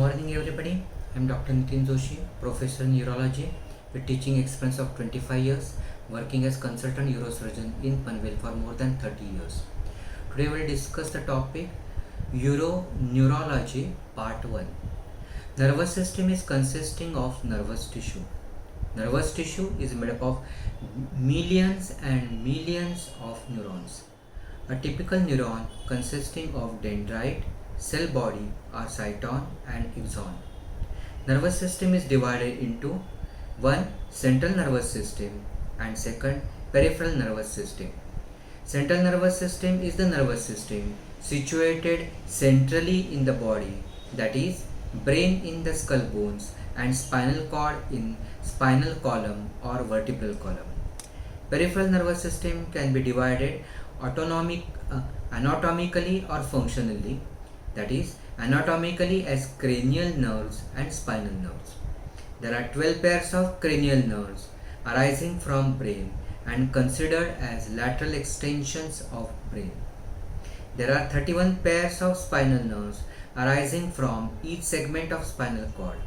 morning everybody. I am Dr. Nitin Joshi, Professor in Urology with teaching experience of 25 years, working as consultant neurosurgeon in Panvel for more than 30 years. Today we will discuss the topic Neurology Part 1. Nervous system is consisting of nervous tissue. Nervous tissue is made up of millions and millions of neurons. A typical neuron consisting of dendrite, cell body or cyton and axon. Nervous system is divided into one central nervous system and second peripheral nervous system. Central nervous system is the nervous system situated centrally in the body, that is brain in the skull bones and spinal cord in spinal column or vertebral column. Peripheral nervous system can be divided anatomically or functionally, that is anatomically as cranial nerves and spinal nerves. There are 12 pairs of cranial nerves arising from brain and considered as lateral extensions of brain. There are 31 pairs of spinal nerves arising from each segment of spinal cord,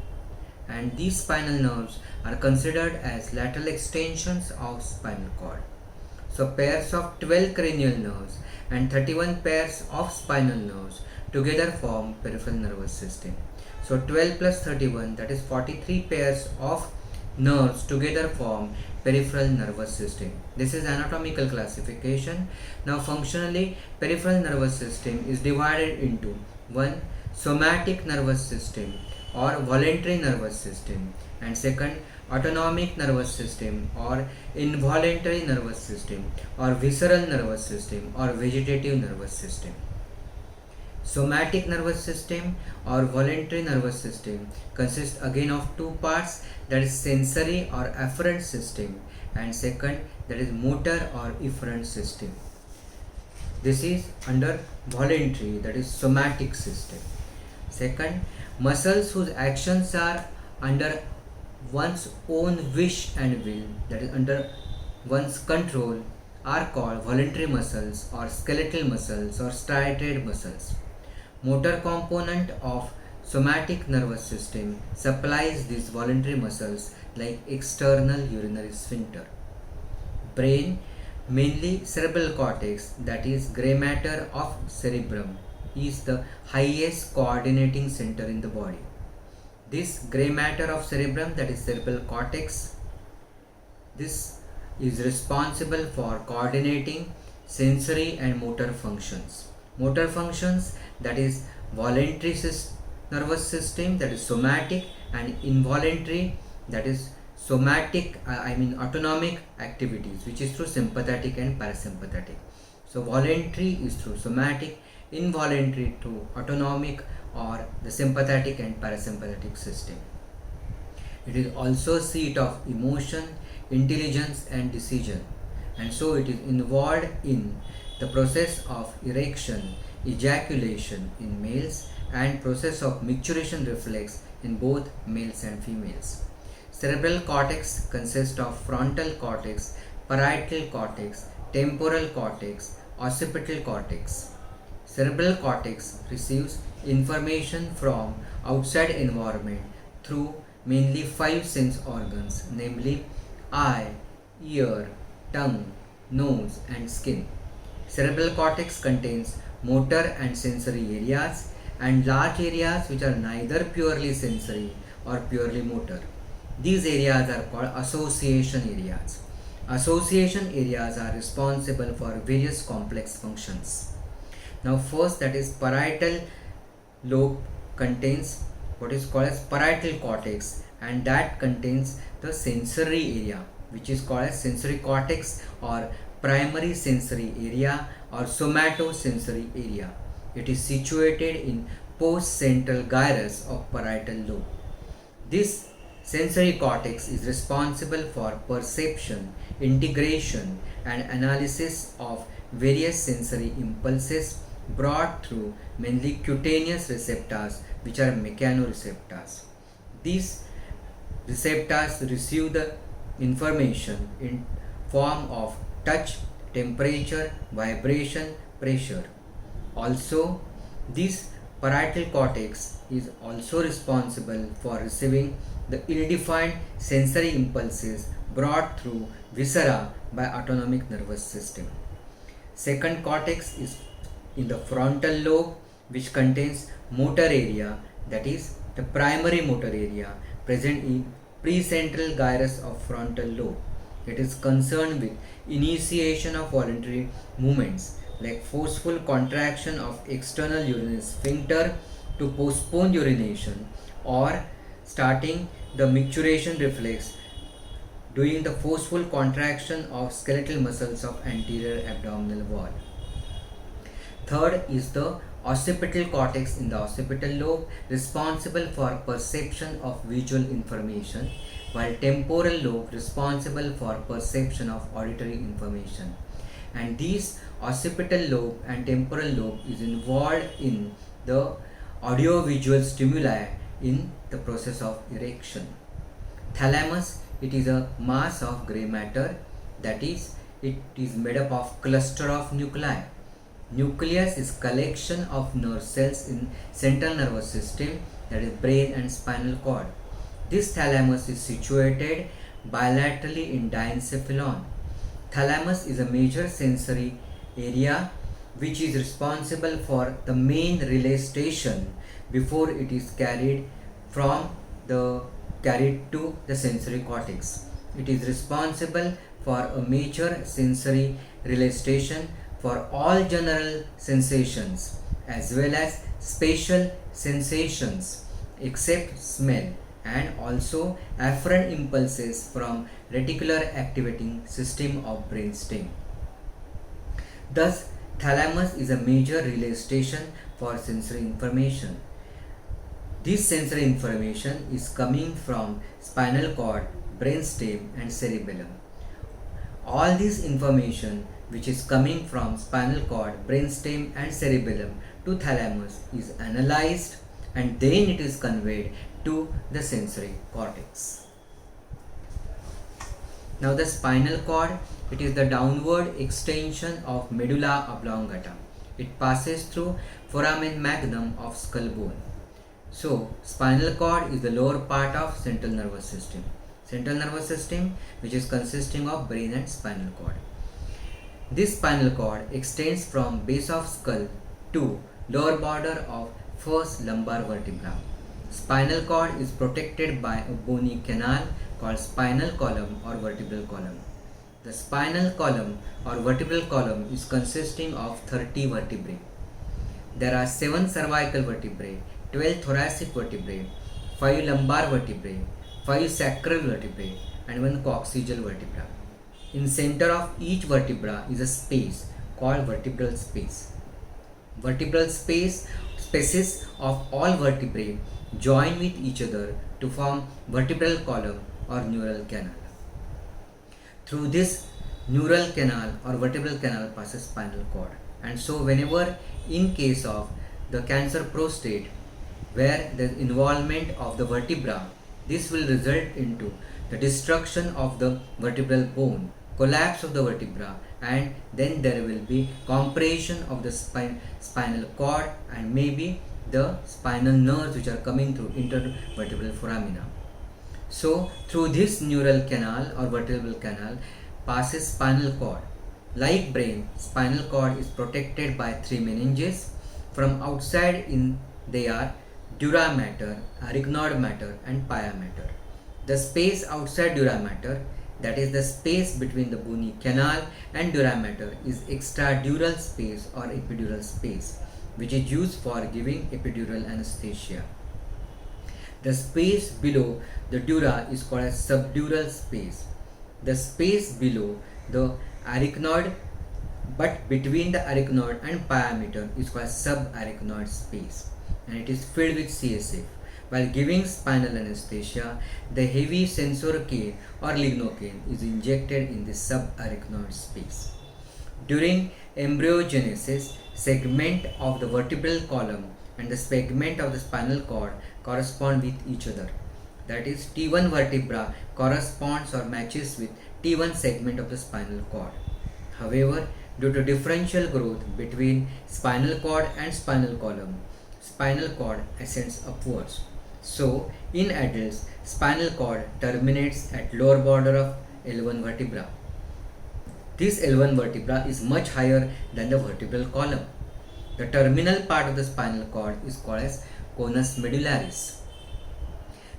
and these spinal nerves are considered as lateral extensions of spinal cord. So pairs of 12 cranial nerves and 31 pairs of spinal nerves together form peripheral nervous system. So 12 plus 31, that is 43 pairs of nerves together form peripheral nervous system. This is anatomical classification. Now functionally, peripheral nervous system is divided into one somatic nervous system or voluntary nervous system, and second autonomic nervous system or involuntary nervous system, or visceral nervous system or vegetative nervous system. Somatic nervous system or voluntary nervous system consists again of two parts, that is sensory or afferent system, and second, that is motor or efferent system. This is under voluntary, that is somatic system. Second, muscles whose actions are under one's own wish and will, that is under one's control, are called voluntary muscles or skeletal muscles or striated muscles. Motor component of somatic nervous system supplies these voluntary muscles like external urinary sphincter. Brain, mainly cerebral cortex, that is gray matter of cerebrum, is the highest coordinating center in the body. This gray matter of cerebrum, that is cerebral cortex, this is responsible for coordinating sensory and motor functions. Motor functions, that is voluntary nervous system, that is somatic, and involuntary, that is autonomic activities, which is through sympathetic and parasympathetic. So voluntary is through somatic, involuntary to autonomic or the sympathetic and parasympathetic system. It is also seat of emotion, intelligence and decision, and so it is involved in the process of erection, ejaculation in males and process of micturition reflex in both males and females. Cerebral cortex consists of frontal cortex, parietal cortex, temporal cortex, occipital cortex. Cerebral cortex receives information from outside environment through mainly 5 sense organs, namely eye, ear, tongue, nose and skin. Cerebral cortex contains motor and sensory areas and large areas which are neither purely sensory or purely motor. These areas are called association areas. Association areas are responsible for various complex functions. Now first, that is parietal lobe contains what is called as parietal cortex, and that contains the sensory area which is called as sensory cortex or primary sensory area or somatosensory area. It is situated in post-central gyrus of parietal lobe. This sensory cortex is responsible for perception, integration and analysis of various sensory impulses brought through mainly cutaneous receptors, which are mechanoreceptors. These receptors receive the information in form of touch, temperature, vibration, pressure. Also, these Parietal cortex is also responsible for receiving the ill-defined sensory impulses brought through viscera by autonomic nervous system. Second cortex is in the frontal lobe, which contains motor area, that is the primary motor area present in precentral gyrus of frontal lobe. It is concerned with initiation of voluntary movements like forceful contraction of external urinary sphincter to postpone urination, or starting the micturition reflex doing the forceful contraction of skeletal muscles of anterior abdominal wall. Third is the occipital cortex in the occipital lobe, responsible for perception of visual information, while temporal lobe responsible for perception of auditory information. And these occipital lobe and temporal lobe is involved in the audiovisual stimuli in the process of erection. Thalamus, it is a mass of grey matter, that is, it is made up of cluster of nuclei. Nucleus is collection of nerve cells in central nervous system, that is brain and spinal cord. This thalamus is situated bilaterally in diencephalon. Thalamus is a major sensory area which is responsible for the main relay station before it is carried to the sensory cortex. It is responsible for a major sensory relay station for all general sensations as well as spatial sensations except smell, and also afferent impulses from reticular activating system of brainstem. Thus, thalamus is a major relay station for sensory information. This sensory information is coming from spinal cord, brainstem and cerebellum. All this information which is coming from spinal cord, brainstem and cerebellum to thalamus is analyzed and then it is conveyed to the sensory cortex. Now the spinal cord, it is the downward extension of medulla oblongata. It passes through foramen magnum of skull bone. So spinal cord is the lower part of central nervous system. Central nervous system which is consisting of brain and spinal cord. This spinal cord extends from base of skull to lower border of first lumbar vertebra. Spinal cord is protected by a bony canal called spinal column or vertebral column. The spinal column or vertebral column is consisting of 30 vertebrae. There are 7 cervical vertebrae, 12 thoracic vertebrae, 5 lumbar vertebrae, 5 sacral vertebrae and 1 coccygeal vertebra. In center of each vertebra is a space called vertebral space. Vertebral spaces of all vertebrae join with each other to form vertebral column or neural canal. Through this neural canal or vertebral canal passes spinal cord. And so whenever in case of the cancer prostate where the involvement of the vertebra, this will result into the destruction of the vertebral bone, collapse of the vertebra, and then there will be compression of the spinal cord and maybe the spinal nerves which are coming through intervertebral foramina. So through this neural canal or vertebral canal passes spinal cord. Like brain, spinal cord is protected by 3 meninges. From outside in they are dura mater, arachnoid mater and pia mater. The space outside dura mater, that is the space between the bony canal and dura mater, is extradural space or epidural space, which is used for giving epidural anesthesia. The space below the dura is called as subdural space. The space below the arachnoid but between the arachnoid and pia mater is called subarachnoid space, and it is filled with CSF. While giving spinal anesthesia, the heavy sensorcaine or lignocaine is injected in the subarachnoid space. During embryogenesis, segment of the vertebral column and the segment of the spinal cord correspond with each other. That is, T1 vertebra corresponds or matches with T1 segment of the spinal cord. However, due to differential growth between spinal cord and spinal column, spinal cord ascends upwards. So, in adults, spinal cord terminates at lower border of L1 vertebra. This L1 vertebra is much higher than the vertebral column. The terminal part of the spinal cord is called as conus medullaris.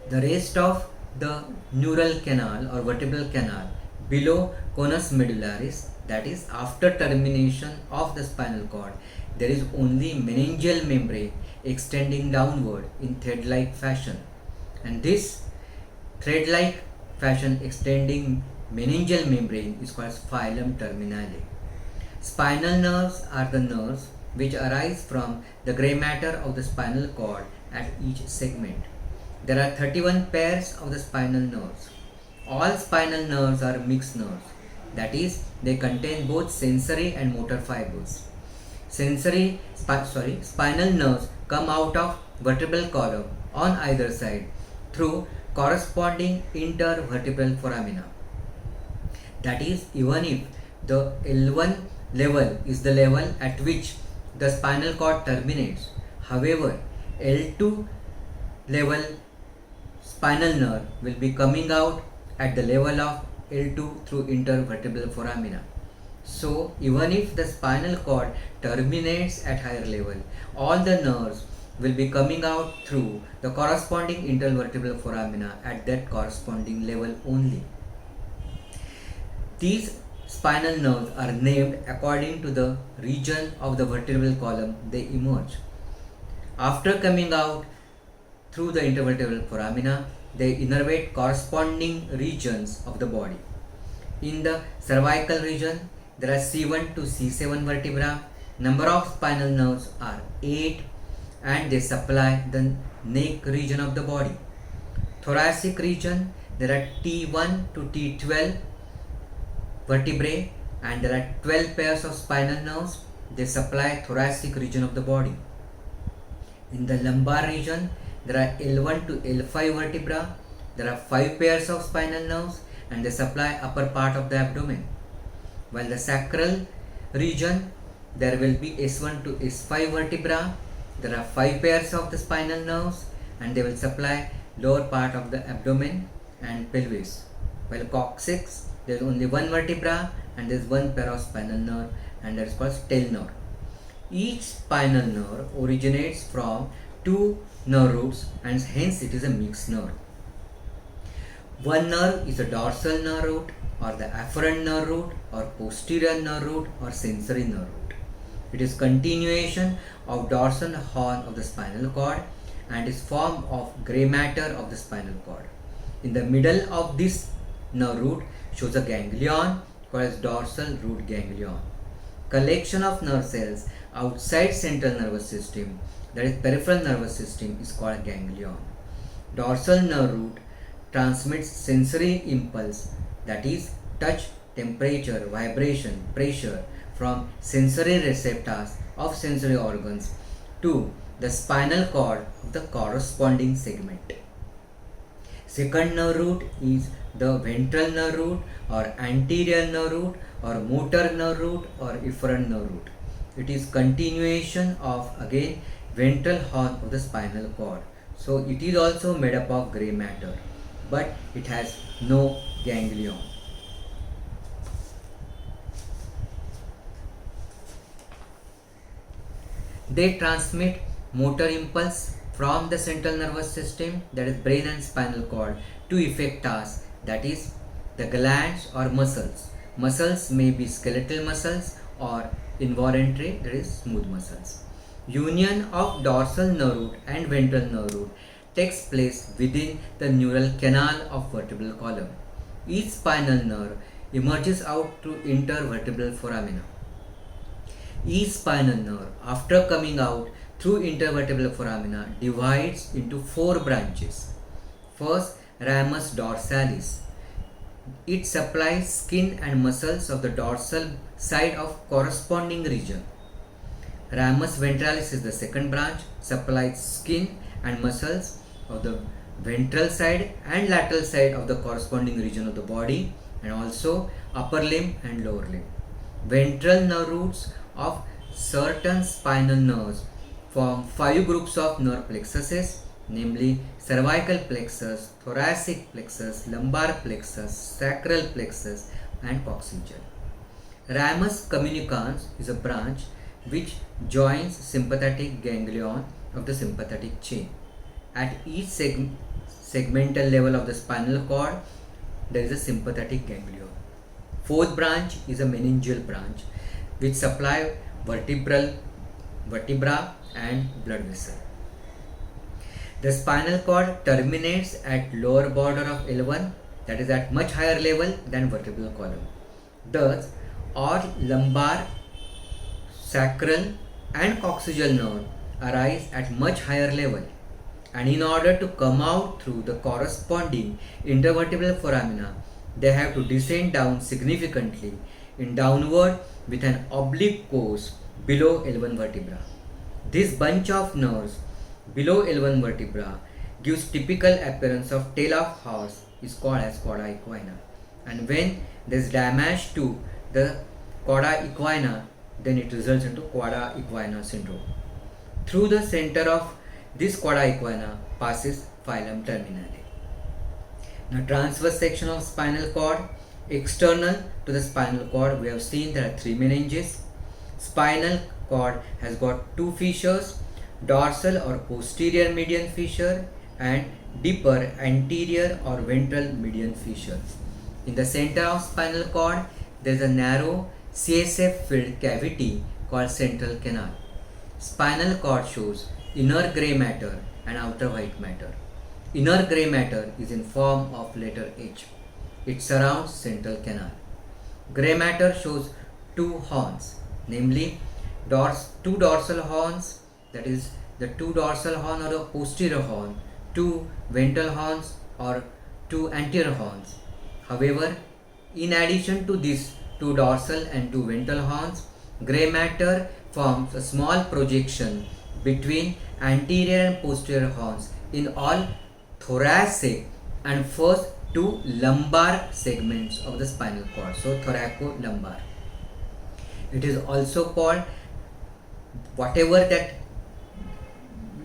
The rest of the neural canal or vertebral canal below conus medullaris, that is after termination of the spinal cord, there is only meningeal membrane extending downward in thread-like fashion, and this thread-like fashion extending meningeal membrane is called as filum terminale. Spinal nerves are the nerves which arise from the grey matter of the spinal cord at each segment. There are 31 pairs of the spinal nerves. All spinal nerves are mixed nerves, that is, they contain both sensory and motor fibers. Spinal nerves come out of vertebral column on either side through corresponding intervertebral foramina. That is, even if the L1 level is the level at which the spinal cord terminates, however, L2 level spinal nerve will be coming out at the level of L2 through intervertebral foramina. So, even if the spinal cord terminates at higher level, all the nerves will be coming out through the corresponding intervertebral foramina at that corresponding level only. These spinal nerves are named according to the region of the vertebral column they emerge. After coming out through the intervertebral foramina, they innervate corresponding regions of the body. In the cervical region, there are C1 to C7 vertebra. Number of spinal nerves are 8 and they supply the neck region of the body. Thoracic region, there are T1 to T12 vertebrae and there are 12 pairs of spinal nerves. They supply thoracic region of the body. In the lumbar region, there are L1 to L5 vertebra. There are 5 pairs of spinal nerves and they supply upper part of the abdomen. While the sacral region, there will be S1 to S5 vertebra. There are 5 pairs of the spinal nerves and they will supply lower part of the abdomen and pelvis. While coccyx, there is only one vertebra and there is one pair of spinal nerve and that is called tail nerve. Each spinal nerve originates from 2 nerve roots and hence it is a mixed nerve. One nerve is a dorsal nerve root or the afferent nerve root or posterior nerve root or sensory nerve root. It is continuation of dorsal horn of the spinal cord and is form of grey matter of the spinal cord. In the middle of this nerve root shows a ganglion called as dorsal root ganglion. Collection of nerve cells outside central nervous system, that is peripheral nervous system, is called ganglion. Dorsal nerve root transmits sensory impulse, that is touch, temperature, vibration, pressure from sensory receptors of sensory organs to the spinal cord of the corresponding segment. Second nerve root is the ventral nerve root or anterior nerve root or motor nerve root or efferent nerve root. It is continuation of again ventral horn of the spinal cord. So it is also made up of grey matter, but it has no ganglion. They transmit motor impulse from the central nervous system, that is brain and spinal cord, to effectors, that is the glands or muscles. Muscles may be skeletal muscles or involuntary, that is smooth muscles. Union of dorsal nerve root and ventral nerve root takes place within the neural canal of vertebral column. Each spinal nerve emerges out through intervertebral foramina. Each spinal nerve, after coming out through intervertebral foramina, divides into 4 branches. First, ramus dorsalis. It supplies skin and muscles of the dorsal side of corresponding region. Ramus ventralis is the second branch, supplies skin and muscles of the ventral side and lateral side of the corresponding region of the body and also upper limb and lower limb. Ventral nerve roots of certain spinal nerves form 5 groups of nerve plexuses, namely cervical plexus, thoracic plexus, lumbar plexus, sacral plexus and coccygeal. Ramus communicans is a branch which joins sympathetic ganglion of the sympathetic chain. At each segmental level of the spinal cord, there is a sympathetic ganglion. Fourth branch is a meningeal branch which supply vertebra and blood vessel. The spinal cord terminates at lower border of L1, that is at much higher level than vertebral column. Thus, all lumbar, sacral and coccygeal nerve arise at much higher level, and in order to come out through the corresponding intervertebral foramina, they have to descend down significantly in downward with an oblique course below L1 vertebra. This bunch of nerves below L1 vertebra gives typical appearance of tail of horse, is called as cauda equina, and when there is damage to the cauda equina, then it results into cauda equina syndrome. Through the center of this cauda equina passes filum terminale. Now, transverse section of spinal cord. External to the spinal cord, we have seen there are 3 meninges. Spinal cord has got 2 fissures, dorsal or posterior median fissure and deeper anterior or ventral median fissure. In the center of spinal cord, there is a narrow CSF filled cavity called central canal. Spinal cord shows inner grey matter and outer white matter. Inner grey matter is in form of letter H. It surrounds central canal. Grey matter shows 2 horns, namely 2 dorsal horns, that is the 2 dorsal horn or the posterior horn, 2 ventral horns or 2 anterior horns. However, in addition to these 2 dorsal and 2 ventral horns, grey matter forms a small projection between anterior and posterior horns in all thoracic and first 2 lumbar segments of the spinal cord, so thoracolumbar. It is also called, whatever that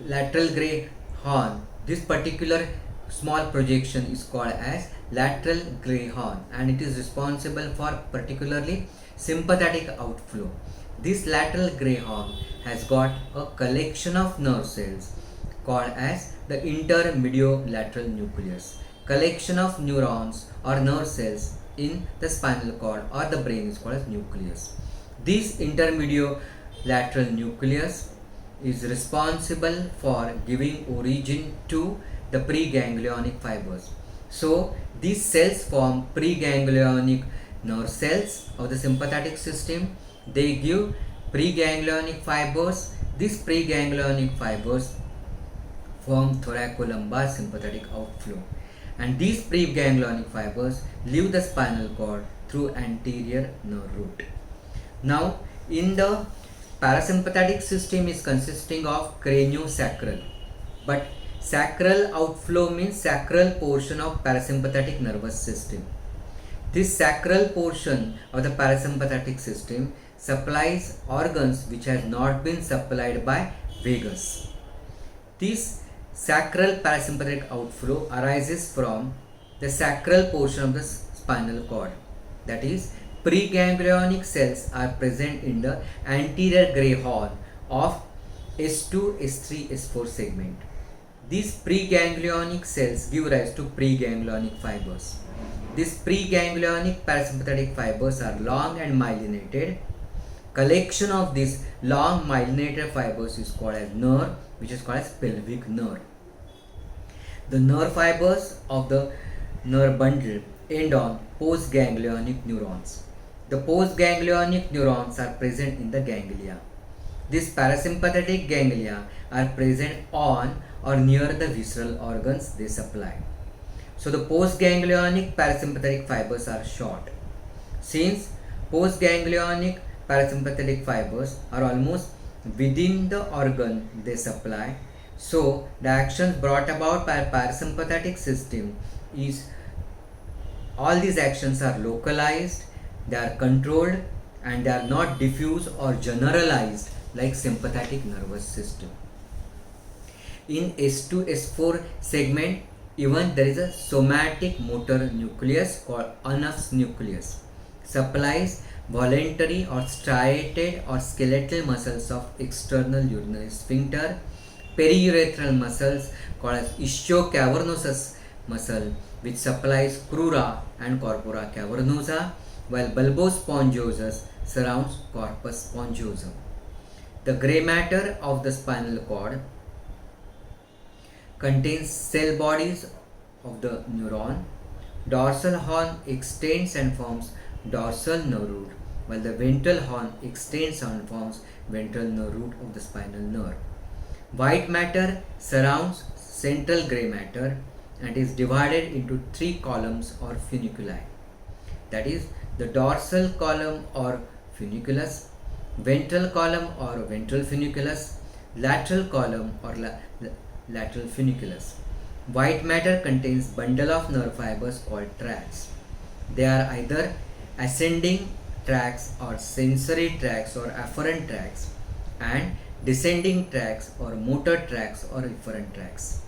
lateral grey horn, this particular small projection is called as lateral grey horn, and it is responsible for particularly sympathetic outflow. This lateral grey horn has got a collection of nerve cells called as the intermediolateral nucleus. Collection of neurons or nerve cells in the spinal cord or the brain is called as nucleus. This intermediolateral nucleus is responsible for giving origin to the preganglionic fibers. So these cells form preganglionic nerve cells of the sympathetic system. They give preganglionic fibers. These preganglionic fibers form thoracolumbar sympathetic outflow, and these preganglionic fibers leave the spinal cord through anterior nerve root. Now, in the parasympathetic system is consisting of craniosacral, but sacral outflow means sacral portion of parasympathetic nervous system. This sacral portion of the parasympathetic system supplies organs which has not been supplied by vagus. This sacral parasympathetic outflow arises from the sacral portion of the spinal cord. That is, preganglionic cells are present in the anterior grey horn of S2, S3, S4 segment. These preganglionic cells give rise to preganglionic fibers. These preganglionic parasympathetic fibers are long and myelinated. Collection of these long myelinated fibers is called as nerve, which is called as pelvic nerve. The nerve fibers of the nerve bundle end on postganglionic neurons. The postganglionic neurons are present in the ganglia. These parasympathetic ganglia are present on or near the visceral organs they supply. So the postganglionic parasympathetic fibers are short. Since postganglionic parasympathetic fibers are almost within the organ they supply, so the actions brought about by parasympathetic system is, all these actions are localized, they are controlled, and they are not diffuse or generalized like sympathetic nervous system. In S2 S4 segment, even there is a somatic motor nucleus called Unuf's nucleus, supplies voluntary or striated or skeletal muscles of external urinary sphincter, periurethral muscles called as ischiocavernosus muscle, which supplies crura and corpora cavernosa, while bulbospongiosus surrounds corpus spongiosum. The grey matter of the spinal cord contains cell bodies of the neuron. Dorsal horn extends and forms dorsal nerve root, while the ventral horn extends and forms ventral nerve root of the spinal nerve. White matter surrounds central grey matter and is divided into three columns or funiculi. That is the dorsal column or funiculus, ventral column or ventral funiculus, lateral column or lateral funiculus. White matter contains bundle of nerve fibers called tracts. They are either ascending tracts or sensory tracts or afferent tracts, and descending tracts or motor tracts or efferent tracts.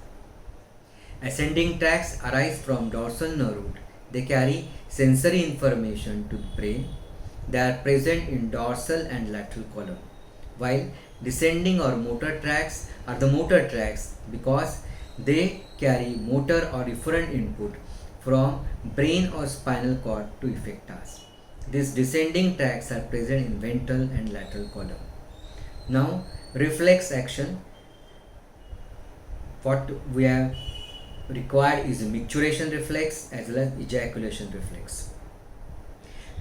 Ascending tracts arise from dorsal nerve root. They carry sensory information to the brain. They are present in dorsal and lateral column, while descending or motor tracts are the motor tracts because they carry motor or efferent input from brain or spinal cord to effect tasks. These descending tracts are present in ventral and lateral column. Now, reflex action. What we have required is a micturition reflex as well as ejaculation reflex.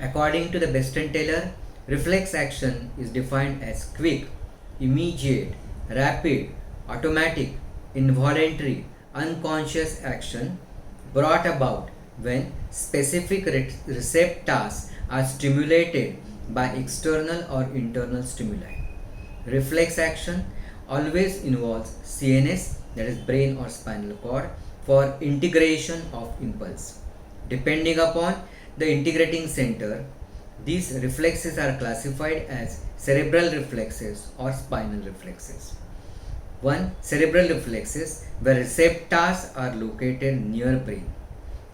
According to the Beston-Taylor, reflex action is defined as quick, immediate, rapid, automatic, involuntary, unconscious action brought about when specific receptors are stimulated by external or internal stimuli. Reflex action always involves CNS, that is brain or spinal cord, for integration of impulse. Depending upon the integrating center, these reflexes are classified as cerebral reflexes or spinal reflexes. One, cerebral reflexes where receptors are located near brain,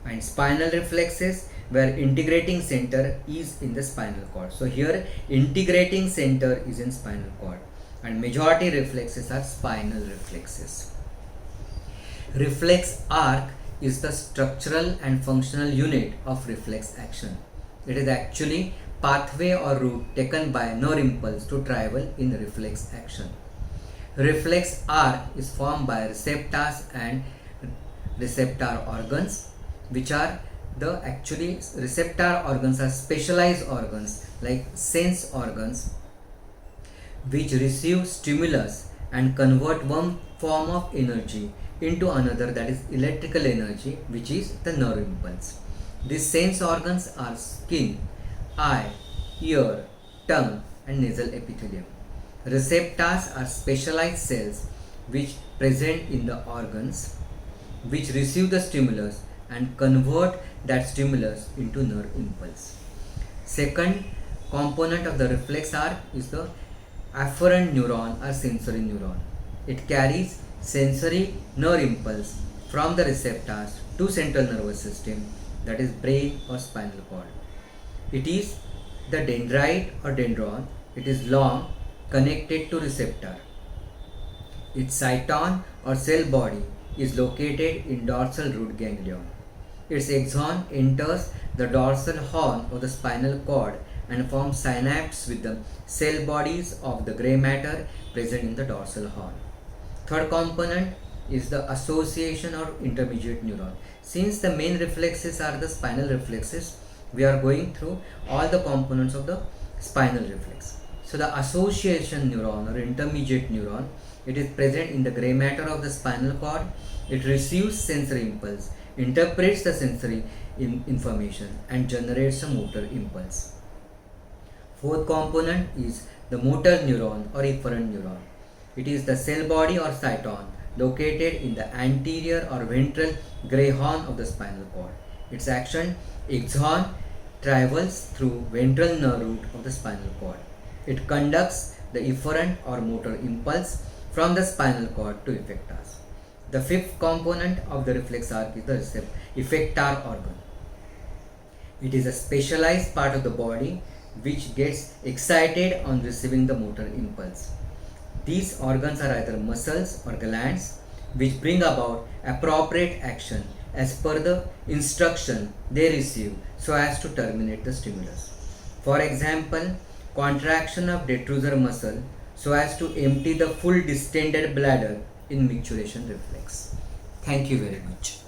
and spinal reflexes where integrating center is in the spinal cord. So here integrating center is in spinal cord and majority reflexes are spinal reflexes. Reflex arc is the structural and functional unit of reflex action. It is actually pathway or route taken by nerve impulse to travel in reflex action. Reflex arc is formed by receptors and receptor organs, which are the actually receptor organs are specialized organs like sense organs which receive stimulus and convert one form of energy into another, that is electrical energy, which is the nerve impulse. These sense organs are skin, eye, ear, tongue and nasal epithelium. Receptors are specialized cells which present in the organs which receive the stimulus and convert that stimulus into nerve impulse. Second component of the reflex arc is the afferent neuron or sensory neuron. It carries sensory nerve impulse from the receptors to central nervous system, that is brain or spinal cord. It is the dendrite or dendron. It is long, connected to receptor. Its cyton or cell body is located in dorsal root ganglion. Its axon enters the dorsal horn of the spinal cord and forms synapses with the cell bodies of the grey matter present in the dorsal horn. Third component is the association or intermediate neuron. Since the main reflexes are the spinal reflexes, we are going through all the components of the spinal reflex. So the association neuron or intermediate neuron, it is present in the grey matter of the spinal cord. It receives sensory impulse, interprets the sensory information and generates a motor impulse. Fourth component is the motor neuron or efferent neuron. It is the cell body or cyton located in the anterior or ventral grey horn of the spinal cord. Its action, axon travels through ventral nerve root of the spinal cord. It conducts the efferent or motor impulse from the spinal cord to effectors. The fifth component of the reflex arc is the effector organ. It is a specialized part of the body which gets excited on receiving the motor impulse. These organs are either muscles or glands which bring about appropriate action as per the instruction they receive so as to terminate the stimulus. For example, contraction of detrusor muscle so as to empty the full distended bladder in micturition reflex. Thank you very much.